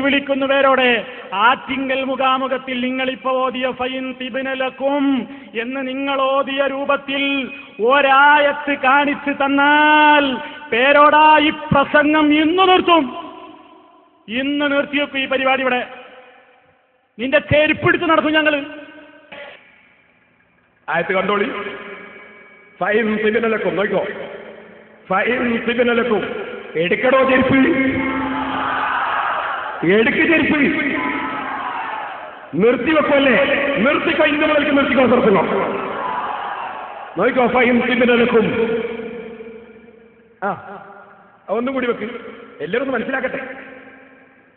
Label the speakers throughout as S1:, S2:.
S1: വിളിക്കുന്നവരോടെ ആറ്റിങ്കൽ മുഖാമുഖത്തിൽ നിങ്ങളിപ്പോ ഓതിയ ഫൈൻ തിബിനലക്കും എന്ന് നിങ്ങൾ ഓതിയ രൂപത്തിൽ ഒരായത്ത് കാണിച്ചു തന്നാൽ പേരോടാ ഈ പ്രസംഗം ഇന്ന് നിർത്തും. ഇന്ന് നിർത്തിവെക്കും ഈ പരിപാടി. ഇവിടെ നിന്റെ ചെരുപ്പിടിച്ച് നടത്തും ഞങ്ങള്.
S2: ആയത്ത് കണ്ടോളി. ഫൈൻ തിബിനലക്കും നോക്കോ. ഫൈൻ തിബിനലക്കും എടുക്കടോ ചെരുപ്പ്, എടുക്ക് ചെരുപ്പ്. നിർത്തിവെക്കല്ലേ? നിർത്തിക്കോ. ഇന്ന് മുതൽക്ക് നിർത്തിക്കോ. നിർത്തുന്നോ നോക്കോ. ഫൈൻ തിബിനലക്കും. ഒന്നും കൂടി വെക്ക്. എല്ലാവരും ഒന്ന് മനസ്സിലാക്കട്ടെ.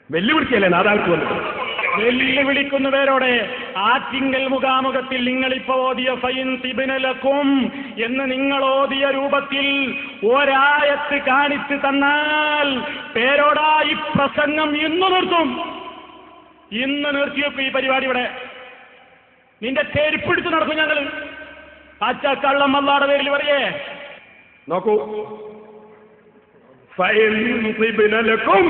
S2: വെല്ലുവിളിക്കല്ലേ നാദാൾക്ക് വന്നിട്ട്.
S1: വെല്ലുവിളിക്കുന്നവരോടെ ആറ്റിങ്കൽ മുഖാമുഖത്തിൽ നിങ്ങളിപ്പോ ഓതിയ ഫൈൻ തിബിനലക്കും എന്ന് നിങ്ങൾ ഓതിയ രൂപത്തിൽ ഒരായത്ത് കാണിച്ചു തന്നാൽ പേരോടാ ഈ പ്രസംഗം ഇന്ന് നിർത്തും. ഇന്ന് നിർത്തിവെക്കും ഈ പരിപാടി. ഇവിടെ നിന്റെ ചെരുപ്പിടിച്ച് നടക്കും ഞങ്ങള്. പച്ചക്കള്ളം അല്ലാടെ പേരിൽ പറയേ.
S2: നോക്കൂ. ഫൈൻ തിബിനലക്കും,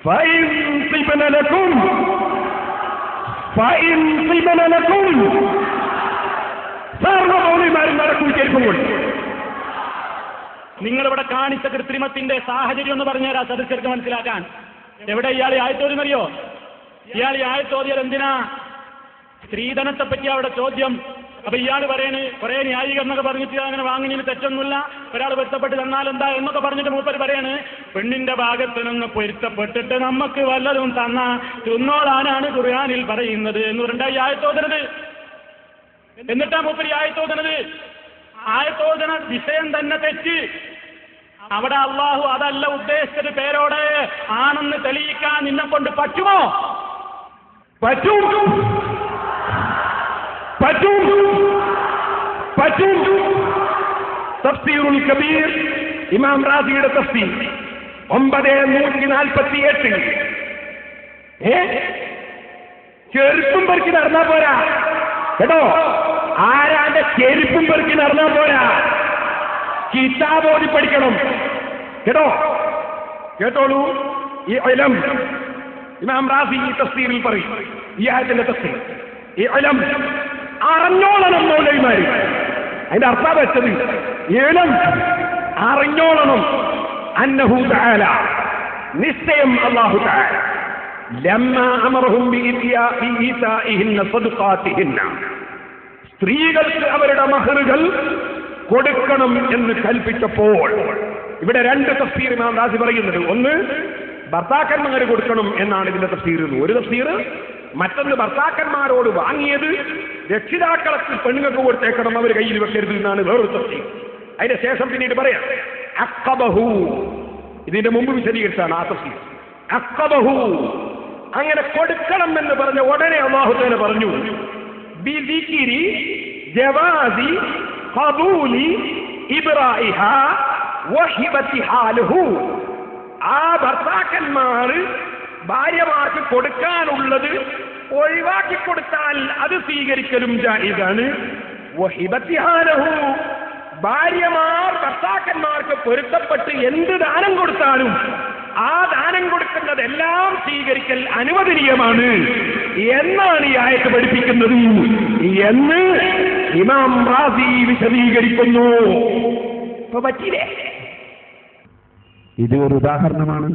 S2: ഫൈൻ തിബിനലക്കും, ഫൈൻ തിബിനലക്കും. സർവ്വമൗലിമാരും നടക്കും ചെരുപ്പും കൊണ്ട്. നിങ്ങളിവിടെ കാണിച്ച കൃത്രിമത്തിന്റെ സാഹചര്യം എന്ന് പറഞ്ഞുതരാ സദസ്യർക്ക് മനസ്സിലാക്കാൻ. എവിടെ ഇയാൾ ആയത്തോതിയെന്നറിയോ? ഇയാൾ ആയത്തോതിയാൽ എന്തിനാ? സ്ത്രീധനത്തെ പറ്റി അവിടെ ചോദ്യം. അപ്പൊ ഇയാൾ പറയണ് കുറെ ന്യായീകരണമൊക്കെ പറഞ്ഞിട്ട് അങ്ങനെ വാങ്ങിന് തെറ്റൊന്നുമില്ല, ഒരാൾ പൊരുത്തപ്പെട്ട് തന്നാൽ എന്താ എന്നൊക്കെ പറഞ്ഞിട്ട് മൂപ്പർ പറയാണ് പെണ്ണിന്റെ ഭാഗത്ത് നിന്ന് പൊരുത്തപ്പെട്ടിട്ട് നമുക്ക് വല്ലതും തന്ന തിന്നോളാനാണ് ഖുർആനിൽ പറയുന്നത് എന്ന് പറഞ്ഞിട്ട് ആയത്തോതുന്നത്. എന്നിട്ടാ മൂപ്പര് ആയത്തോതുന്നത്. ആയത്തോദന വിഷയം തന്നെ തെറ്റ്. അവിടെ അള്ളാഹു അതല്ല ഉദ്ദേശിച്ചത്. പേരോട് ആണെന്ന് തെളിയിക്കാൻ നിന്നെ കൊണ്ട് പറ്റുമോ? പറ്റും, പറ്റും, പറ്റും. തഫ്സീറുൽ കബീർ ഇമാം റാസിയുടെ തഫ്സീർ 948. ചെരുപ്പും പെറുക്കി നടന്നാ പോരാ കേട്ടോ. ആരാന്റെ ചെരുപ്പും പെറുക്കി നടന്നാ പോരാ. കിതാബ് ഓതി പഠിക്കണം കേട്ടോ. കേട്ടോളൂ. ഈ ഇൽം ഇമാം റാസി ഈ തഫ്സീറിൽ പറയും. ഈ ആയത്തിന്റെ തഫ്സീർ ഈ ഇൽം അറിഞ്ഞോളണം മൗലവിമാര്. അതിന്റെ അർത്ഥം വെച്ചത് ഇൽം അറിഞ്ഞോളണം. അന്നഹു തആല നിശ്ചയം അല്ലാഹു തആല ലമ്മാ അമറഹും ബിഇതാഇഹിന്ന സദഖാതിഹിന്ന സ്ത്രീകൾക്ക് അവരുടെ മഹറുകൾ കൊടുക്കണം എന്ന് കൽപ്പിച്ചപ്പോൾ ഇവിടെ രണ്ട് തഫ്സീർ ഇമാം റാസി പറയുന്നത്. ഒന്ന് ഭർത്താക്കന്മാർ കൊടുക്കണം എന്നാണ് ഇതിന്റെ തഫ്സീർ. ഒരു തഫ്സീർ. മറ്റൊന്ന് ഭർത്താക്കന്മാരോട് വാങ്ങിയത് രക്ഷിതാക്കൾക്ക് പെണ്ണുങ്ങൾക്ക് കൊടുത്തേക്കണം, അവർ കയ്യിൽ വെക്കരുത് എന്നാണ് വേറൊരു തഫ്സീർ. അതിന്റെ ശേഷം പിന്നീട് പറയാം അഖബഹു. ഇതിന്റെ മുമ്പ് വിശദീകരിച്ചാണ് ആ തഫ്സീർ. അഖബഹു അങ്ങനെ കൊടുക്കണം എന്ന് പറഞ്ഞ ഉടനെ അല്ലാഹു തആല പറഞ്ഞു ബിദിക്രി ജവാസി ഖബൂലി ഇബ്റാഇഹാ വഹിബതിഹാ ലഹു. ആ ഭർത്താക്കന്മാർ ഭാര്യമാർക്ക് കൊടുക്കാനുള്ളത് ഒഴിവാക്കി കൊടുത്താൽ അത് സ്വീകരിക്കലും ജായിസാണ്. വഹിബതിഹാ ലഹു ഭാര്യമാർ ഭർത്താക്കന്മാർക്ക് പൊരുത്തപ്പെട്ട് എന്ത് ദാനം കൊടുത്താലും ആ ദാനം കൊടുക്കുന്നതെല്ലാം സ്വീകരിക്കൽ അനുവദനീയമാണ് എന്നാണ് ഈ ആയത്ത് പഠിപ്പിക്കുന്നത് എന്ന് ഇമാം റാസി വിശദീകരിക്കുന്നു. ഇപ്പൊ പറ്റിയില്ലേ? ഇത് ഒരു ഉദാഹരണമാണ്.